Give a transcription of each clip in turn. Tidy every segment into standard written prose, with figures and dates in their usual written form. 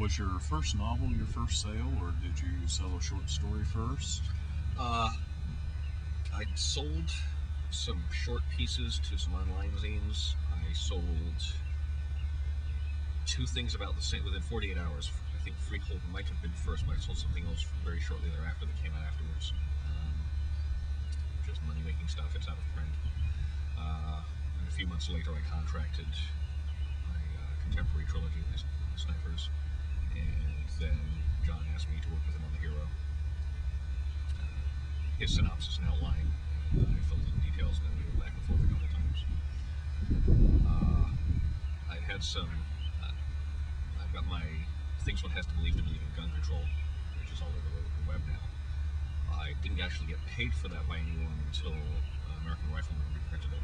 Was your first novel your first sale, or did you sell a short story first? I sold some short pieces to some online zines. I sold two things about the same within 48 hours. I think Freehold might have been first, but I sold something else very shortly thereafter that came out afterwards. Just money-making stuff. It's out of print. And a few months later, I contracted my contemporary trilogy, Snipers, and then John asked me to work with him on The Hero. His synopsis and outline, and I filled in the details, and then we went back and forth a couple times. I had some. I've got my Things One Has to Believe in Gun Control, which is all over the web now. I didn't actually get paid for that by anyone until American Rifleman reprinted it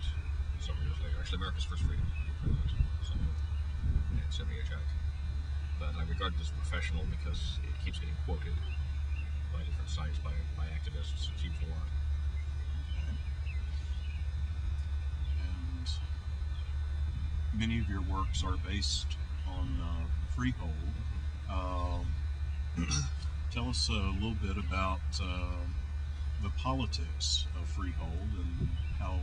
several years later. Actually, America's First Freedom reprinted it, so it sent me a check. But I regard it as professional because it keeps getting quoted by different sites, by activists. It's used a lot. And many of your works are based on Freehold. Tell us a little bit about the politics of Freehold and how...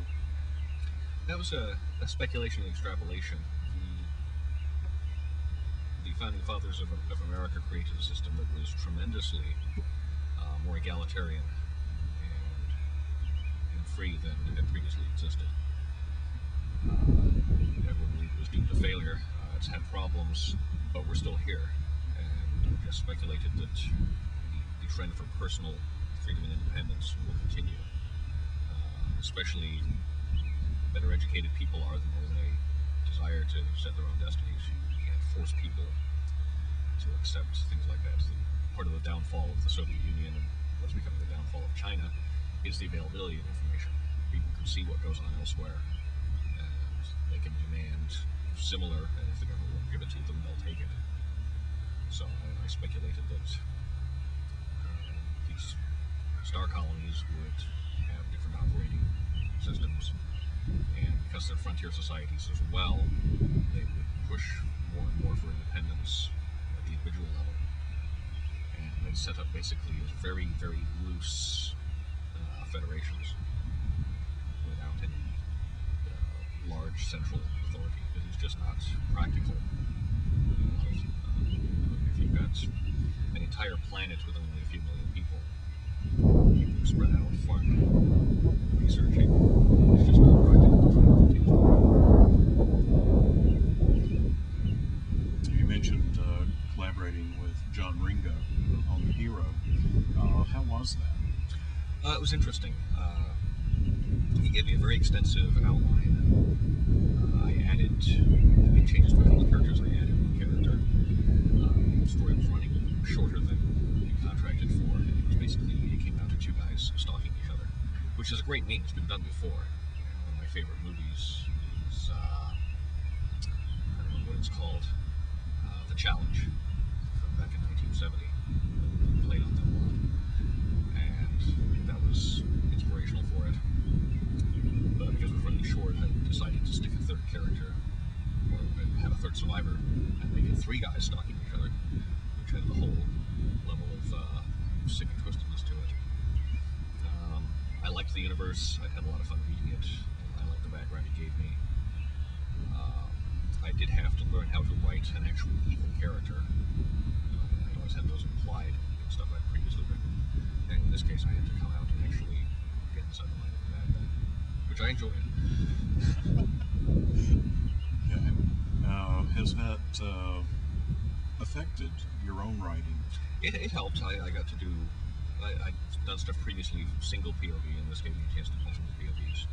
That was a speculation and extrapolation. The founding fathers of America created a system that was tremendously more egalitarian and free than had previously existed. Everyone believed it was doomed to failure. It's had problems, but we're still here. And I just speculated that the trend for personal freedom and independence will continue. Especially better educated people are the more they desire to set their own destinies. You can't force people to accept things like that. Part of the downfall of the Soviet Union and what's becoming the downfall of China is the availability of information. People can see what goes on elsewhere, and they can demand similar, and if the government won't give it to them, they'll take it. So I speculated that these star colonies would have different operating systems, and because they're frontier societies as well, they would push more and more for independence at the individual level. And they set up basically as very, very loose federations without any large central authority. It is just not practical. If you've got an entire planet with only a few million people spread out farming, researching, it's just not practical. You mentioned collaborating with John Ringo on The Hero. How was that? It was interesting. He gave me a very extensive outline. I made changes to a couple of characters. I added one character. The story was running shorter than we contracted for. It was basically, it came down to two guys stalking each other, which is a great mean. It's been done before. One of my favorite movies is, I don't know what it's called, The Challenge, from back in 1970. Played on that one. And that was inspirational for it. But because it was running short, I decided to stick a third character, or have a third survivor, and make it three guys stalking each other, which had the whole level of sick and twistedness to it. I liked the universe. I had a lot of fun reading it. I liked the background it gave me. I did have to learn how to write an actual evil character. I always had those implied in stuff I'd previously written. And in this case, I had to come out and actually get inside the mind of the bad guy, which I enjoyed. Okay. Has that affected your own writing? It helped. I got to do... I'd done stuff previously, single POV, and this gave me a chance to do multiple POVs,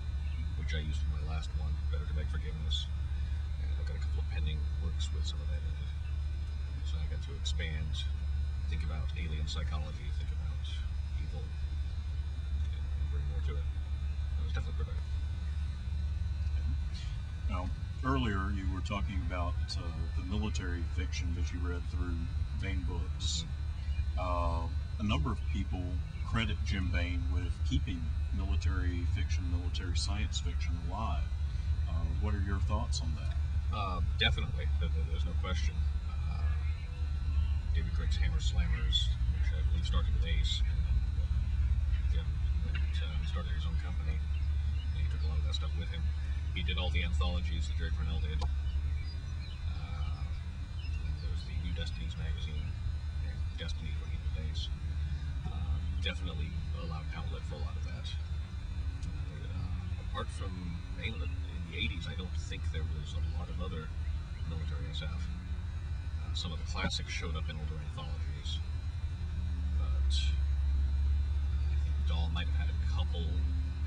which I used in my last one, Better to Beg Forgiveness. And I've got a couple of pending works with some of that in it. So I got to expand, think about alien psychology, think about evil, and bring more to it. It was definitely productive. Now, earlier you were talking about the military fiction that you read through Baen Books. A number of people credit Jim Baen with keeping military fiction, military science fiction alive. What are your thoughts on that? Definitely. There's no question. David Craig's Hammer Slammers, which I believe started with Ace. Jim started his own company, and he took a lot of that stuff with him. He did all the anthologies that Jerry Purnell did. There's the New Destinies magazine, and Destiny when he did Ace. Definitely allowed outlet for a lot of that. Apart from in the 80s, I don't think there was a lot of other military SF. Some of the classics showed up in older anthologies, but I think Dahl might have had a couple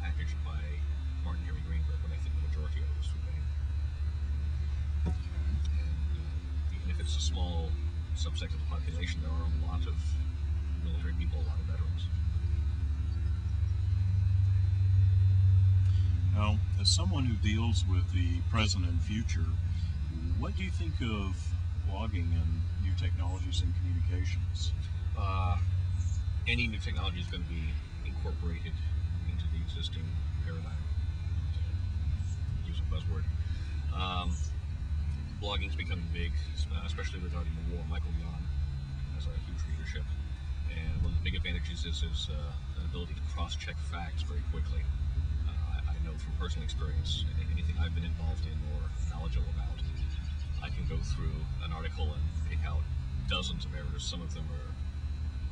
packaged by Martin Henry Greenberg, but I think the majority of it was through Bain. And even if it's a small subset of the population, there are a lot of military people, a lot of veterans. Now, as someone who deals with the present and future, what do you think of blogging and new technologies in communications? Any new technology is going to be incorporated into the existing paradigm, to use a buzzword. Blogging is becoming big, especially regarding the war. Michael Yon has a huge readership, and one of the big advantages is an ability to cross-check facts very quickly. I know from personal experience, anything I've been involved in or knowledgeable about, I can go through an article and pick out dozens of errors. Some of them are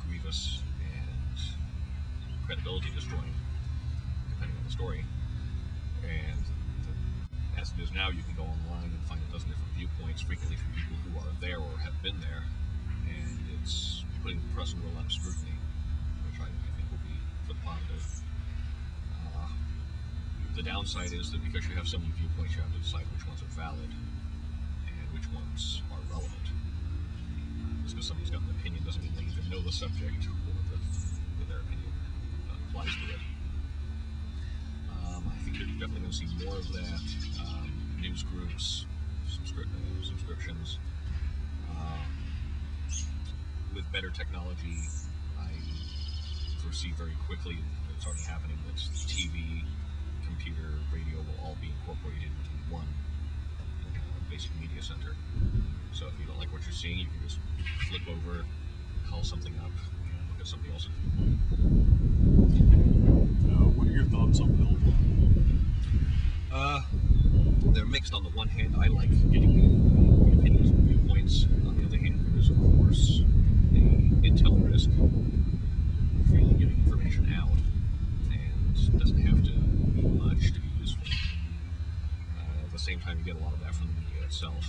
grievous and credibility destroying, depending on the story. And as it is now, you can go online and find a dozen different viewpoints, frequently from people who are there or have been there, and it's putting the press under a lot of scrutiny, which I think will be for the positive. The downside is that because you have so many viewpoints, you have to decide which ones are valid and which ones are relevant. Just because somebody's got an opinion doesn't mean they either know the subject or that their opinion applies to it. I think you're definitely going to see more of that. News groups, subscriptions. With better technology, I foresee very quickly, it's already happening, that TV, computer, radio will all be incorporated into one basic media center. So if you don't like what you're seeing, you can just flip over, call something up, and look at somebody else's viewpoint. What are your thoughts on Billboard? They're mixed. On the one hand, I like getting the opinions and viewpoints. On the other hand, there's of course the intel risk, freely giving information out, and it doesn't have to be much to be useful. At the same time, you get a lot of that from the media itself.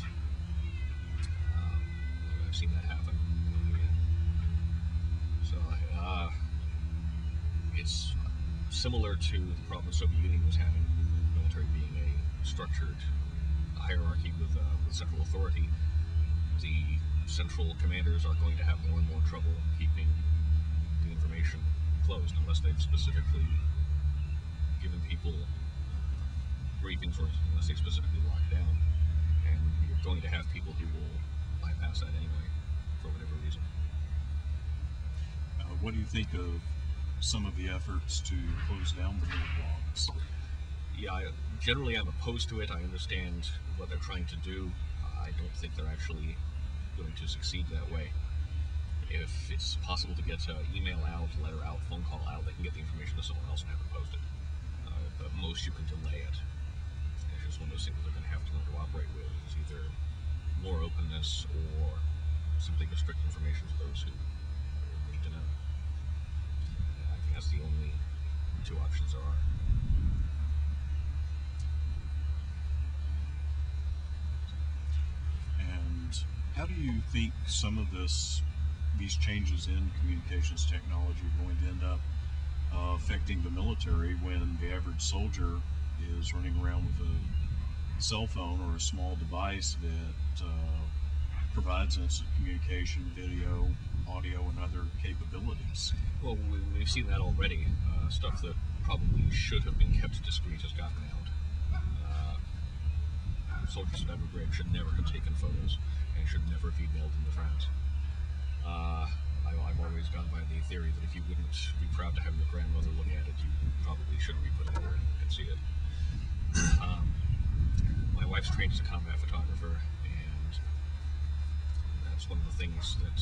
I've seen that happen. So it's similar to the problem the Soviet Union was having, the military being a structured hierarchy with central authority. The central commanders are going to have more and more trouble keeping the information closed unless they've specifically given people briefings or unless they specifically lock down. And you're going to have people who will bypass that anyway for whatever reason. What do you think of some of the efforts to close down the blogs? Yeah, generally I'm opposed to it. I understand what they're trying to do. I don't think they're actually going to succeed that way. If it's possible to get email out, letter out, phone call out, they can get the information to someone else and have it posted. But most you can delay it. It's just one of those things they're going to have to learn to operate with. It's either more openness or simply restrict information to those who need to know. I think that's the only two options there are. And how do you think some of these changes in communications technology are going to end up affecting the military when the average soldier is running around with a cell phone or a small device that provides instant communication, video, audio, and other capabilities? Well, we've seen that already. Stuff that probably should have been kept discreet has gotten out. Soldiers of every grade should never have taken photos and should never have emailed them to friends. I've always gone by the theory that if you wouldn't be proud to have your grandmother look at it, you probably shouldn't be putting it where you can see it. My wife's trained as a combat photographer, and that's one of the things that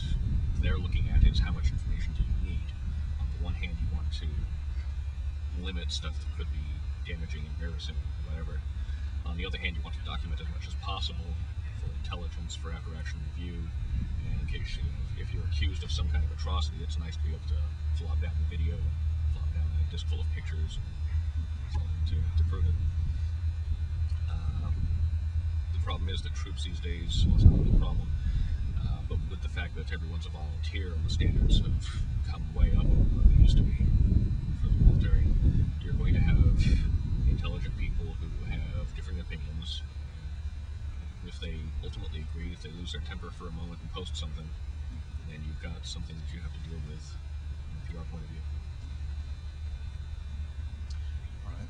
they're looking at is how much information do you need. On the one hand, you want to limit stuff that could be damaging, embarrassing, whatever. On the other hand, you want to document as much as possible for intelligence, for after-action review, and in case if you're accused of some kind of atrocity, it's nice to be able to flop down the video, flop down a disk full of pictures to prove it. The problem is that troops these days, well, it's not really a problem, but with the fact that everyone's a volunteer and the standards have come way up over what they used to be for the military, you're going to have intelligent people who have different opinions. If they ultimately agree, if they lose their temper for a moment and post something, then you've got something that you have to deal with from a PR point of view. Right.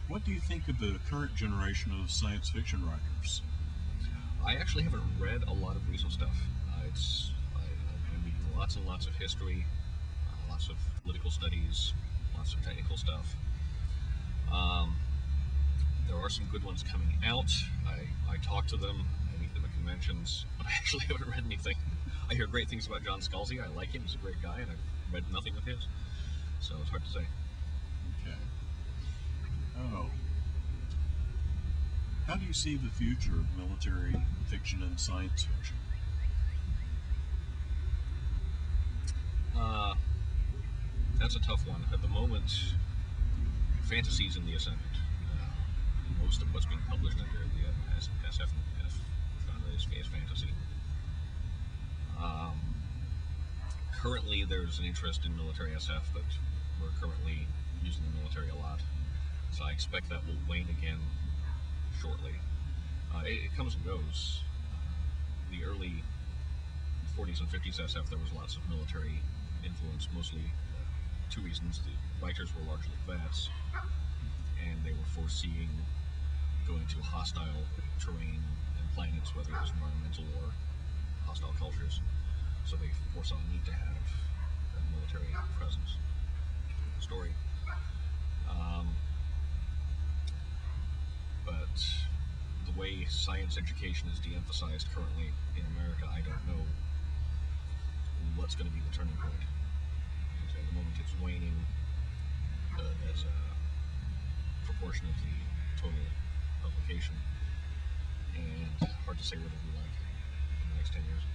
What do you think of the current generation of science fiction writers? I actually haven't read a lot of recent stuff. I'm reading lots and lots of history, lots of political studies, lots of technical stuff. There are some good ones coming out. I talk to them, I meet them at conventions, but I actually haven't read anything. I hear great things about John Scalzi. I like him, he's a great guy, and I've read nothing of his, so it's hard to say. Okay. Oh. How do you see the future of military fiction and science fiction? That's a tough one. At the moment, fantasy's in the ascendant. Most of what's being published under the SF and F genre is fantasy. Currently, there's an interest in military SF, but we're currently using the military a lot. So I expect that will wane again shortly. It comes and goes. The early 40s and 50s SF, there was lots of military influence, mostly two reasons. The writers were largely vets, and they were foreseeing going to hostile terrain and planets, whether it was environmental or hostile cultures. So they foresaw a need to have a military presence in the story. But the way science education is de-emphasized currently in America, I don't know what's going to be the turning point. At the moment, it's waning as a proportion of the total publication, and hard to say what it'll be like in the next 10 years.